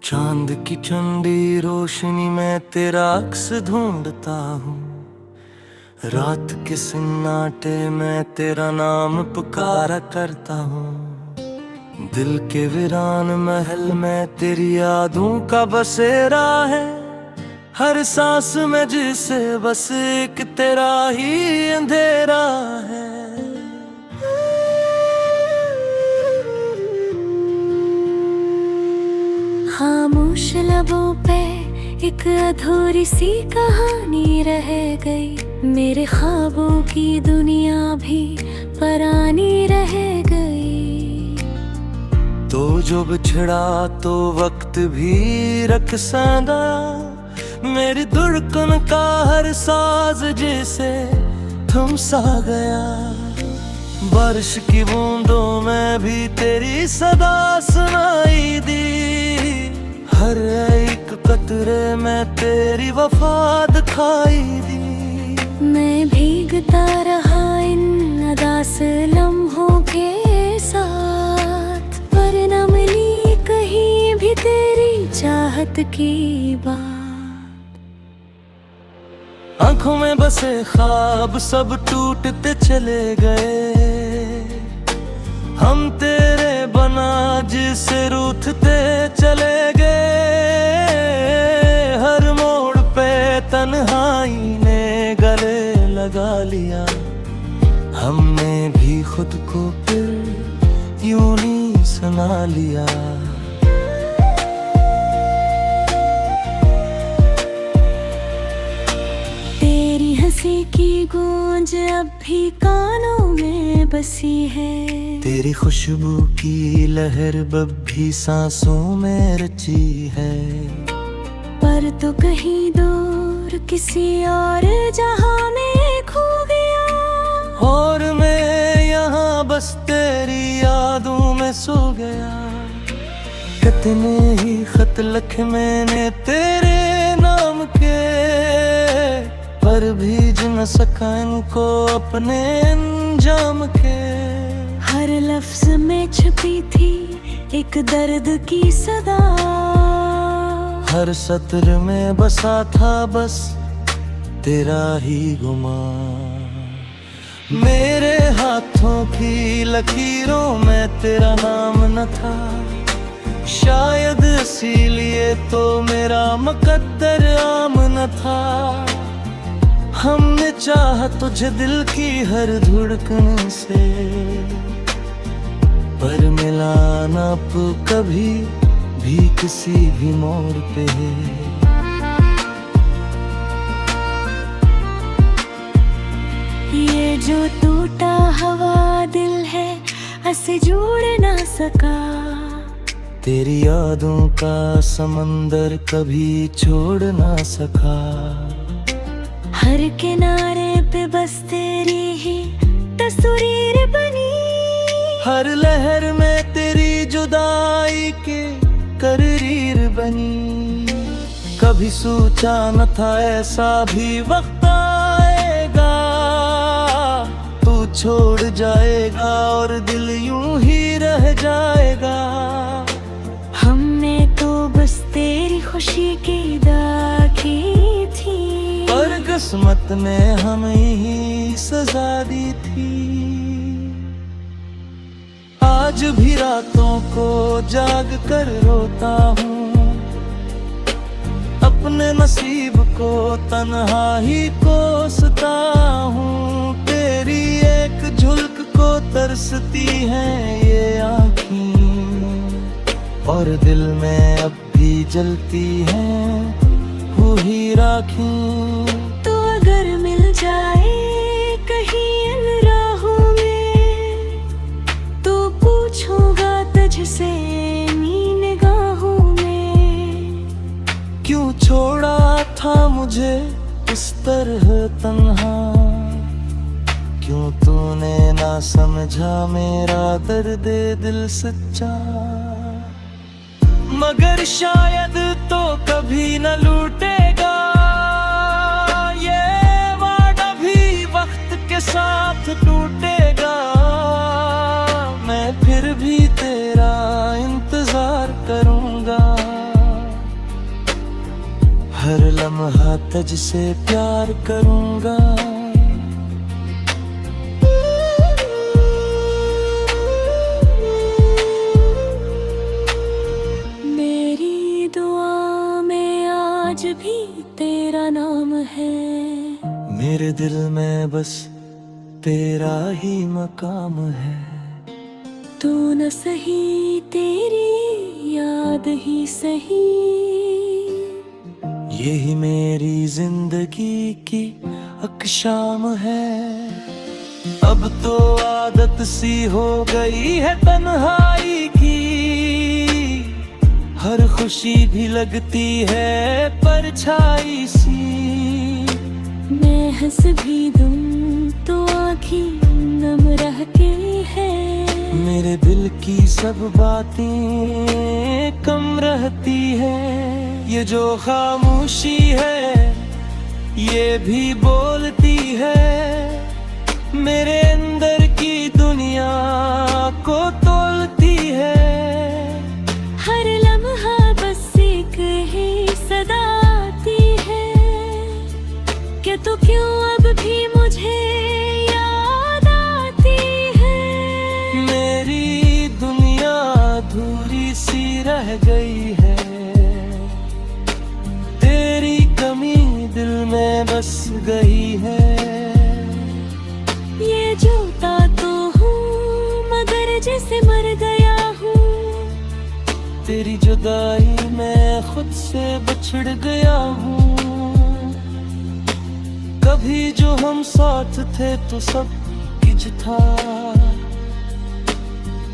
चांद की ठंडी रोशनी में तेरा अक्स ढूंढता हूँ। रात के सन्नाटे में तेरा नाम पुकारा करता हूँ। दिल के वीरान महल में तेरी यादों का बसेरा है। हर सांस में जिसे बस एक तेरा ही अंधेरा है। खामोश लबों पे एक अधूरी सी कहानी रह गई। मेरे ख्वाबों की दुनिया भी परानी रह गई। तो जो बिछड़ा तो वक्त भी रख सादा। मेरी धड़कन का हर साज जैसे थम सा गया। बारिश की बूंदों में भी तेरी सदा सुनाई दी। हर एक कतरे में तेरी वफा दिखाई दी। मैं भीगता रहा इन अदास लम्हों के साथ, पर न मिली कहीं भी तेरी चाहत की बात। आंखों में बसे ख्वाब सब टूटते चले गए। हम तेरे बना जिसे रूठते चले गए। हर मोड़ पे तन्हाई ने गले लगा लिया। हमने भी खुद को फिर यूं ही सुना लिया। हंसी की गूंज अब भी कानों में बसी है। तेरी खुशबू की लहर अब भी सांसों में रची है। पर तो कहीं दूर किसी और जहां में खो गया। और मैं यहाँ बस तेरी यादों में सो गया। कितने ही खत लिखे मैंने तेरे नाम के, पर भीज न सका इनको अपने अंजाम के। हर लफ्ज में छुपी थी एक दर्द की सदा। हर सत्र में बसा था बस तेरा ही गुमान। मेरे हाथों की लकीरों में तेरा नाम न था। शायद इसीलिए तो मेरा मुकद्दर आम न था। हमने चाहा तुझे दिल की हर धड़कन से, पर मिला ना कभी भी किसी भी मोड़ पे। ये जो टूटा हवा दिल है ऐसे जोड़ ना सका। तेरी यादों का समंदर कभी छोड़ ना सका। हर किनारे पे बस तेरी ही तस्वीर बनी। हर लहर में तेरी जुदाई के करीर बनी। कभी सोचा न था ऐसा भी वक्त आएगा। तू छोड़ जाएगा और दिल यूं ही रह जाएगा। हमने तो बस तेरी खुशी की दुआ की थी, पर किस्मत ने हमें ही सजा दी थी। आज भी रातों को जाग कर रोता हूँ। अपने नसीब को तन्हा ही कोसता हूँ। तेरी एक झुलक को तरसती हैं ये आँखें, और दिल में अब भी जलती हैं वो ही राखें। तो अगर मिल जाए कहीं इन राहों में, तो पूछूंगा तुझसे इन निगाहों में। क्यों छोड़ा था मुझे इस तरह तन्हा। क्यों तूने ना समझा मेरा दर्द दिल सच्चा। मगर शायद तो कभी न लूटेगा ये वादा भी वक्त के साथ टूटेगा। मैं फिर भी तेरा इंतजार करूंगा। हर लम्हा तुझसे प्यार करूंगा। मेरी दुआ में आज भी तेरा नाम है, मेरे दिल में बस तेरा ही मकाम है। तू न सही तेरी याद ही सही, यही मेरी जिंदगी की अकशाम है। अब तो आदत सी हो गई है तन्हाई की, हर खुशी भी लगती है परछाई सी। मैं हंस भी दूं तो आँखें नम रहती है, मेरे दिल की सब बातें कम रहती है। ये जो खामोशी है ये भी बोलती है, मेरे अंदर की दुनिया को तोलती है। हर लम्हा बस एक ही सदा आती है, कि तू क्यों अब भी मुझे याद आती है। मेरी दुनिया अधूरी सी रह गई है, तेरी कमी दिल में बस गई है। ये जूता तो हूँ मगर जैसे मर गया हूँ, तेरी जुदाई में खुद से बिछड़ गया हूँ। कभी जो हम साथ थे तो सब कुछ था,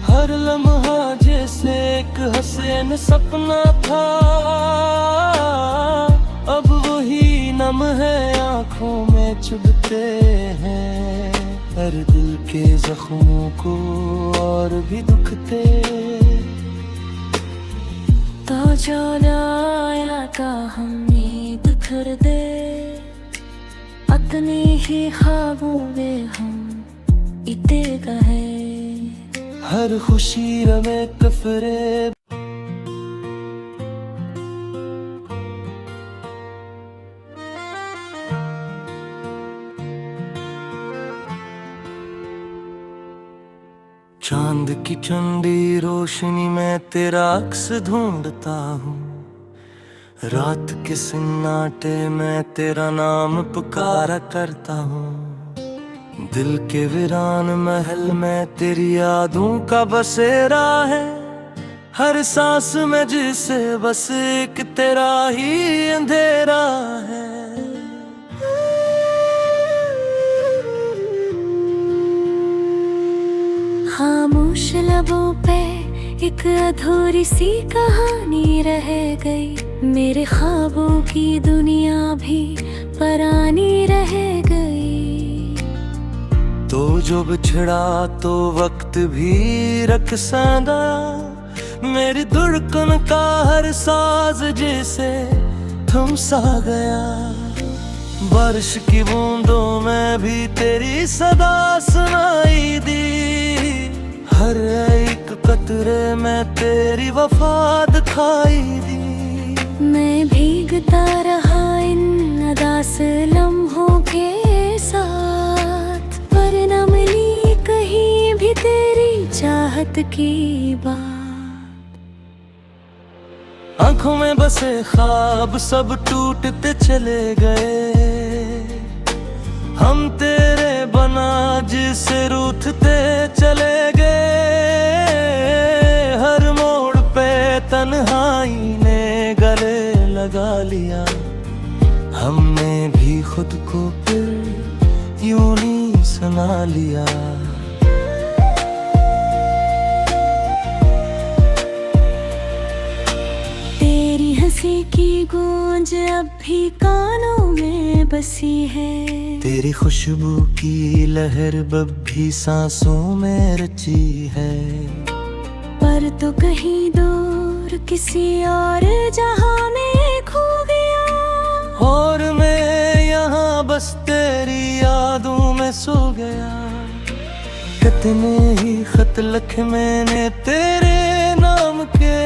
हर लम्हा जैसे एक हसीन सपना था। अब वही नम है आँखों में चुभते हैं, हर दिल के जख्मों को और भी दुखते। तो जो आया का हमें बिखर दे, अपने ही ख्वाबों में हम इते गए। हर खुशी रवे कफरे चांद की ठंडी रोशनी में तेरा अक्स ढूंढता हूँ, रात के सन्नाटे में तेरा नाम पुकारा करता हूँ। दिल के वीरान महल में तेरी यादों का बसेरा है, हर सांस में जिसे बस एक तेरा ही अंधेरा है। खामोश लबों पे एक अधूरी सी कहानी रह गई, मेरे ख्वाबों की दुनिया भी परानी रह गई। तो जो बिछड़ा तो वक्त भी रकसांदा, मेरी धड़कन का हर साज जैसे थम सा गया। बारिश की बूंदों में भी तेरी सदा सुनाई दी, हर एक कतरे में तेरी वफा दिखाई दी। मैं भीगता रहा इन अदास लम्हों के साथ, पर न मिली कहीं भी तेरी चाहत की बात। आंखों में बसे ख्वाब सब टूटते चले गए, हम तेरे बना जिसे रूठते चले गए। हर मोड़ पे तन्हाई ने गले लगा लिया, हमने भी खुद को फिर यूं ही सुना लिया। तेरी हंसी की गूंज अब भी कानों में बसी है, तेरी खुशबू की लहर अब भी सांसों में रची है। पर तो कहीं दूर किसी और जहां में खो गया, और मैं यहाँ बस तेरी यादों में सो गया। कितने ही खत लिखे मैंने तेरे नाम के,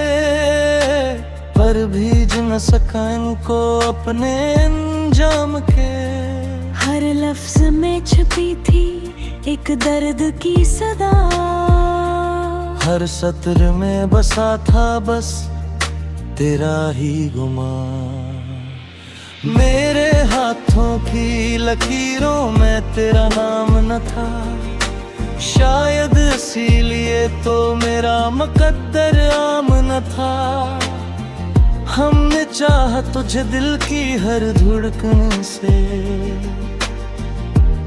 पर पर भीज न सका इनको अपने अंजाम के। हर लफ्ज में छुपी थी एक दर्द की सदा, हर सत्र में बसा था बस तेरा ही गुमान। मेरे हाथों की लकीरों में तेरा नाम न था, शायद इसीलिए तो मेरा मुकद्दर आम न था। हमने चाहा तुझे दिल की हर धड़कन से,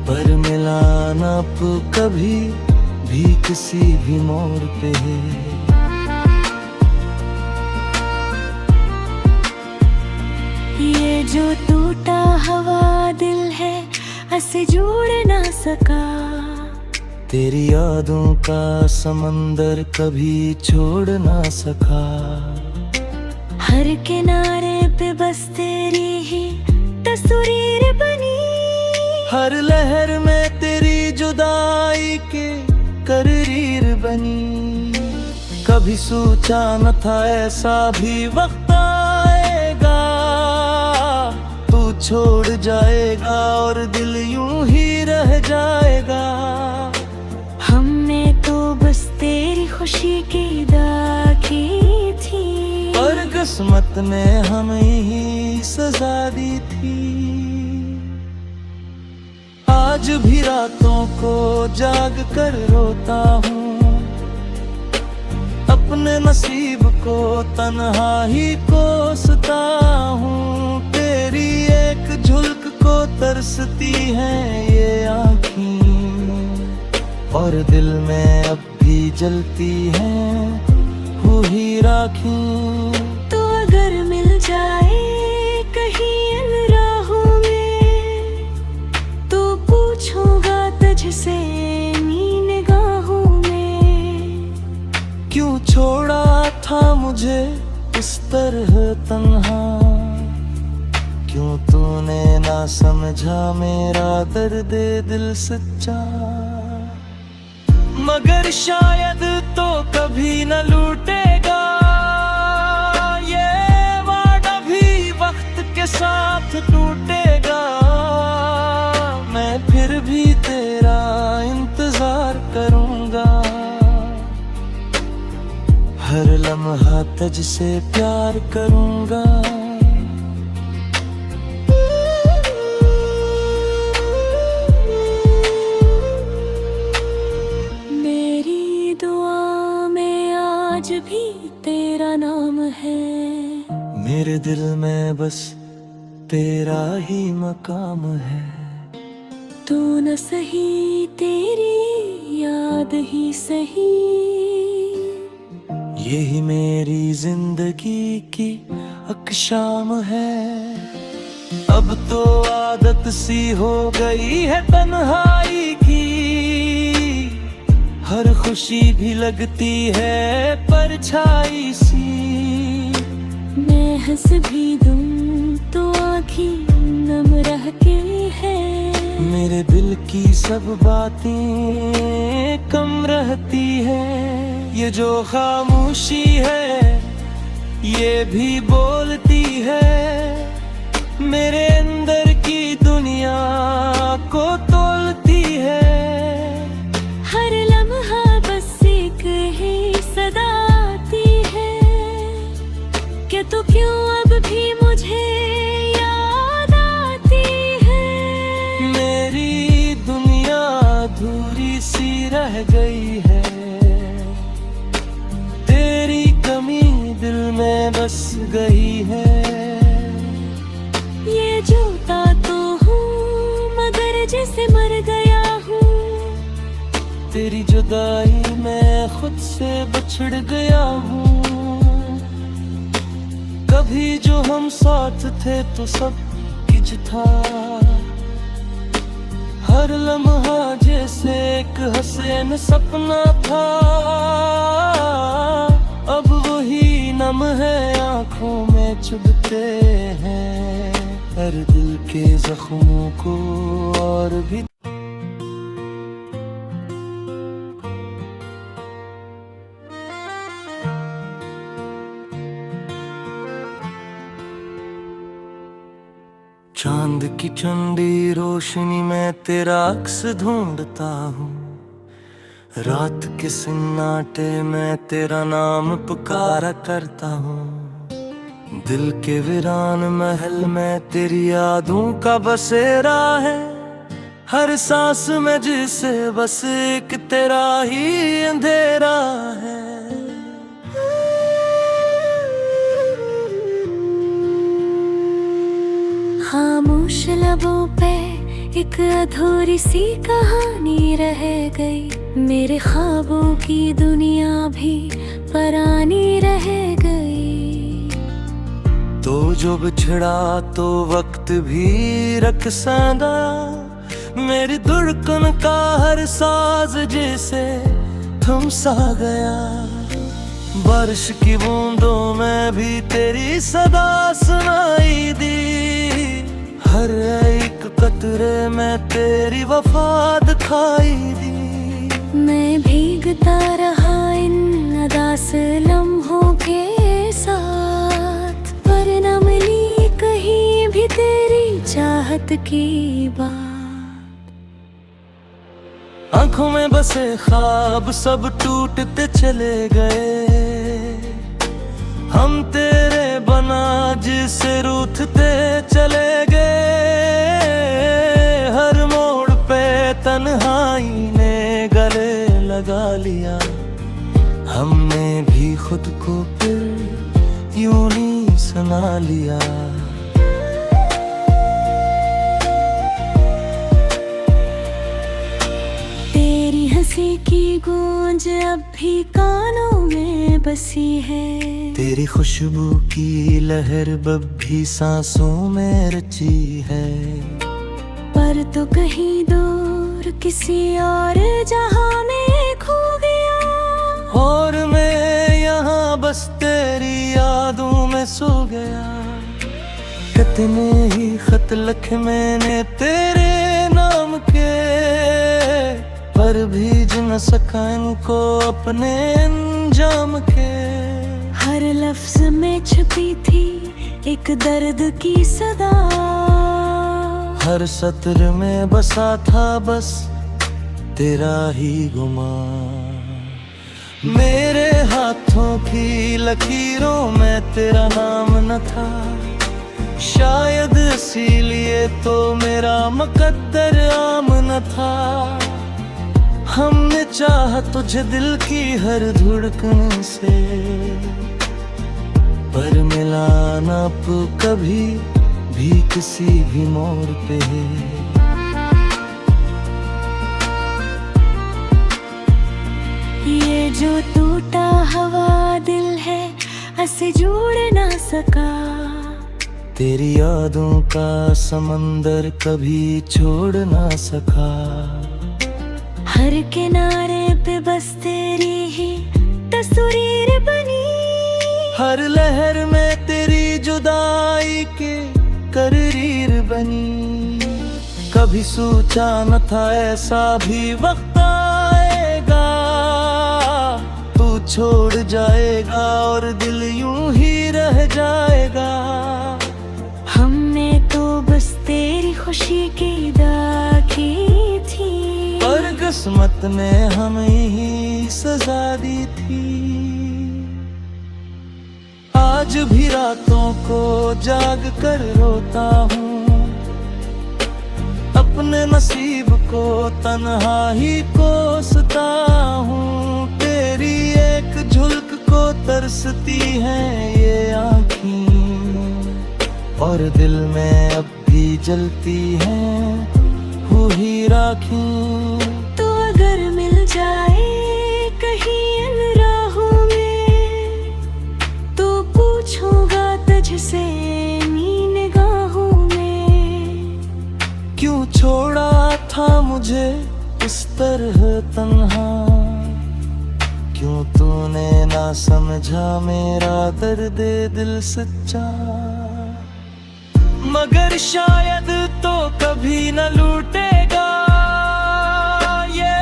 पर मिला ना कभी भी किसी भी मोड़ पे। ये जो टूटा हवा दिल है ऐसे जोड़ ना सका, तेरी यादों का समंदर कभी छोड़ ना सका। हर किनारे पे बस तेरी ही तस्वीर बनी, हर लहर में तेरी जुदाई के करीर बनी। कभी सोचा न था ऐसा भी वक्त आएगा, तू छोड़ जाएगा और दिल यूं ही रह जाएगा। हमने तो बस तेरी खुशी की दुआ की थी, पर किस्मत ने हमें ही सजा दी थी। आज भी रातों को जाग कर रोता हूँ, अपने नसीब को तन्हा ही कोसता हूँ। तेरी एक झुलक को तरसती हैं ये आँखें, और दिल में अब भी जलती हैं हुई राखें। तो अगर मिल जाए कहीं इन राहों में, तो पूछूंगा तुझसे नी निगाहों में, क्यों छोड़ा था मुझे इस तरह तन्हा, क्यों तूने ना समझा मेरा दर्द दिल सच्चा। मगर शायद तो कभी न लूटेगा ये वादा भी वक्त के साथ टूटेगा। मैं फिर भी तेरा इंतजार करूंगा, हर लम्हा तुझसे प्यार करूंगा। मेरी दुआ में आज भी तेरा नाम है, मेरे दिल में बस तेरा ही मकाम है। तू न सही तेरी याद ही सही, यही मेरी जिंदगी की अकशाम है। अब तो आदत सी हो गई है तन्हाई की, हर खुशी भी लगती है परछाई सी। मैं हंस भी दूं तो आँखें नम रहती है, मेरे दिल की सब बातें कम रहती है। ये जो खामोशी है ये भी बोलती है, मेरे अंदर की दुनिया को तोलती है। हर लम्हा बस एक ही सदा आती है, कि तू क्यों अब भी मुझे याद आती है। मेरी दुनिया अधूरी सी रह गई है, तेरी कमी दिल में बस गई है। ये जोता तो हूँ मगर जैसे मर गया हूँ, तेरी जुदाई में खुद से बिछड़ गया हूँ। कभी जो हम साथ थे तो सब कुछ था, हर लम्हा जैसे एक हसीन सपना था। अब वही नम है आँखों में चुभते हैं, हर दिल के जख्मों को और भी। चांद की ठंडी रोशनी में तेरा अक्स ढूंढता हूँ। रात के सन्नाटे में तेरा नाम पुकारा करता हूँ। दिल के वीरान महल में तेरी यादों का बसेरा है। हर सांस में जिसे बस एक तेरा ही अंधेरा है। खामोश लबों पे एक अधूरी सी कहानी रह गई। मेरे ख्वाबों की दुनिया भी परानी रह गई। तो जो बिछड़ा तो वक्त भी रख सादा। मेरी धड़कन का हर साज जैसे थम सा गया। बारिश की बूंदों में भी तेरी सदा सुनाई दी। हर एक कतरे में तेरी वफा दिखाई दी। मैं भीगता रहा इन अदास लम्हों के साथ, पर न मिली कहीं भी तेरी चाहत की बात। आंखों में बसे ख्वाब सब टूटते चले गए। हम तेरे बना जिसे रूठते चले गए। हर मोड़ पे तन्हाई ने गले लगा लिया। हमने भी खुद को फिर यूं ही सुना लिया। हंसी की गूंज अब भी कानों में बसी है। तेरी खुशबू की लहर अब भी सांसों में रची है। पर तो कहीं दूर किसी और जहां में खो गया। और मैं यहाँ बस तेरी यादों में सो गया। कितने ही खत लिखे मैंने तेरे नाम के, पर भीज न सका इनको अपने अंजाम के। हर लफ्ज में छुपी थी एक दर्द की सदा। हर सत्र में बसा था बस तेरा ही गुमान। मेरे हाथों की लकीरों में तेरा नाम न था। शायद इसीलिए तो मेरा मुकद्दर आम न था। हमने चाहा तुझे दिल की हर धड़कन से, पर मिला ना कभी भी किसी भी मोड़ पे। ये जो टूटा हवा दिल है ऐसे जोड़ ना सका। तेरी यादों का समंदर कभी छोड़ ना सका। हर किनारे पे बस तेरी ही तस्वीर बनी। हर लहर में तेरी जुदाई के करीर बनी। कभी सोचा न था ऐसा भी वक्त आएगा। तू छोड़ जाएगा और दिल यूं ही रह जाएगा। हमने तो बस तेरी खुशी की दुआ की थी, पर किस्मत ने हमें ही सजा दी थी। आज भी रातों को जाग कर रोता हूँ। अपने नसीब को तन्हा ही कोसता हूँ। तेरी एक झुलक को तरसती हैं ये आँखें, और दिल में अब भी जलती हैं वो ही राखें। तो अगर मिल जाए कहीं इन राहों में, तो पूछूंगा तुझसे इन निगाहों में। क्यों छोड़ा था मुझे इस तरह तन्हा। क्यों तूने ना समझा मेरा दर्द दिल सच्चा। मगर शायद तो कभी न लूटेगा ये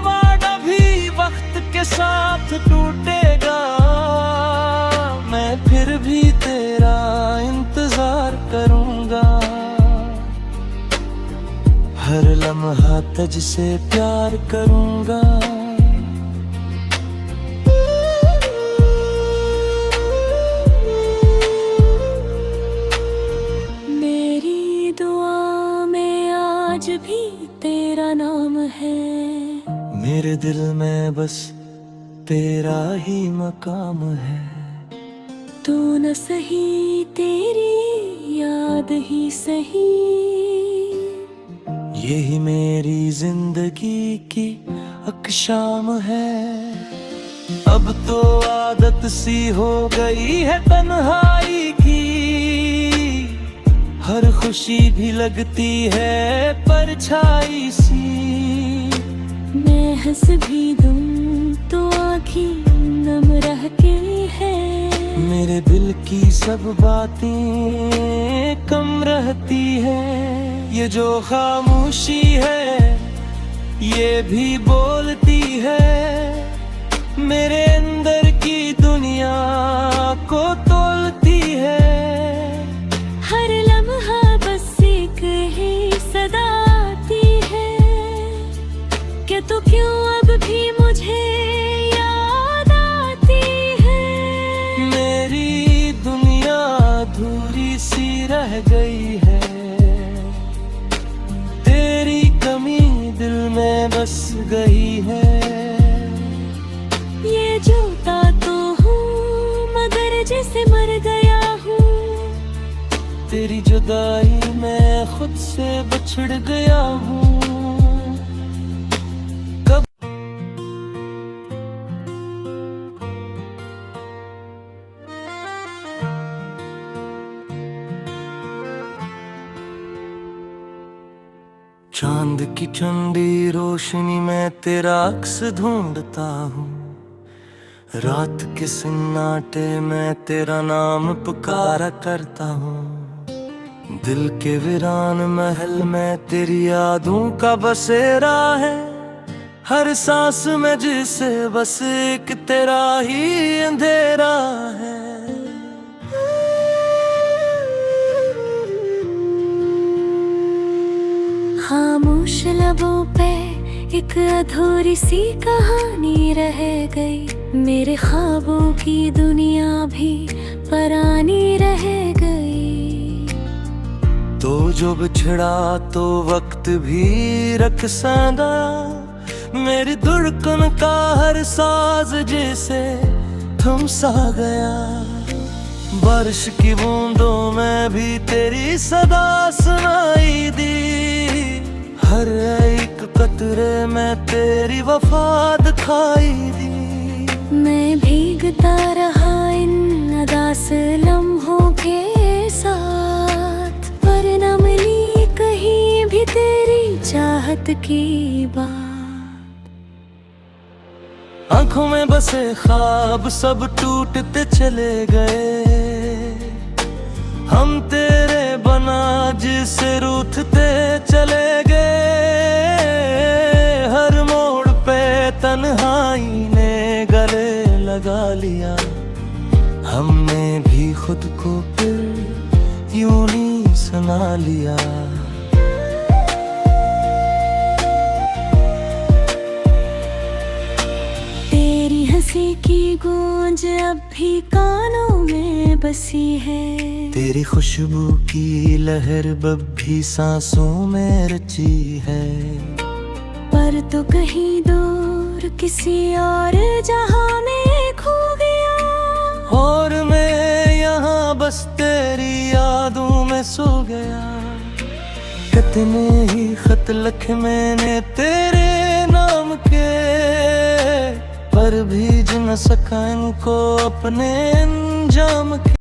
वादा भी वक्त के साथ टूटेगा। मैं फिर भी तेरा इंतजार करूंगा। हर लम्हा तुझसे प्यार करूंगा। मेरी दुआ में आज भी तेरा नाम है, मेरे दिल में बस तेरा ही मकाम है। तू न सही तेरी याद ही सही, यही मेरी जिंदगी की अकशाम है। अब तो आदत सी हो गई है तन्हाई की, हर खुशी भी लगती है परछाई सी। मैं हंस भी दूं तो आँखें नम रह के है, मेरे दिल की सब बातें कम रहती है। ये जो खामोशी है ये भी बोलती है, मेरे अंदर की दुनिया को तोलती है। हर लम्हा बस एक ही सदा आती है, कि तू क्यों अब भी मुझे याद आती है। मेरी दुनिया अधूरी सी रह गई है, तेरी कमी दिल में बस गई है। ये जूता तो हूँ मगर जैसे मर गया हूँ, तेरी जुदाई में खुद से बिछड़ गया हूँ। कब चांद की ठंडी रोशनी में तेरा अक्स ढूंढता हूँ, रात के सन्नाटे में तेरा नाम पुकारा करता हूँ। दिल के वीरान महल में तेरी यादों का बसेरा है, हर सांस में जिसे बस एक तेरा ही अंधेरा है। खामोश लबों पे एक अधूरी सी कहानी रह गई, मेरे ख्वाबों की दुनिया भी परानी रह गई। तो जो बिछड़ा तो वक्त भी रकसांदा, मेरी धड़कन का हर साज जैसे थम सा गया। बारिश की बूंदों में भी तेरी सदा सुनाई दी, हर एक कतरे में तेरी वफा दिखाई दी। मैं भीगता रहा इन अदास लम्हों के साथ, पर न मिली कहीं भी तेरी चाहत की बात। आंखों में बसे ख्वाब सब टूटते चले गए, हम तेरे बना जिसे रूठते चले गए। हर मोड़ पे तन्हाई ने गले लगा लिया, हमने भी खुद को फिर यूं ही सुना लिया। तेरी हंसी की गूंज अब भी कानों में बसी है, तेरी खुशबू की लहर अब भी सांसों में रची है। पर तो कहीं दूर किसी और जहां में खो गया, और मैं यहाँ बस तेरी यादों में सो गया। कितने ही खत लिखे मैंने तेरे नाम के, पर भीज न सका इनको अपने अंजाम के।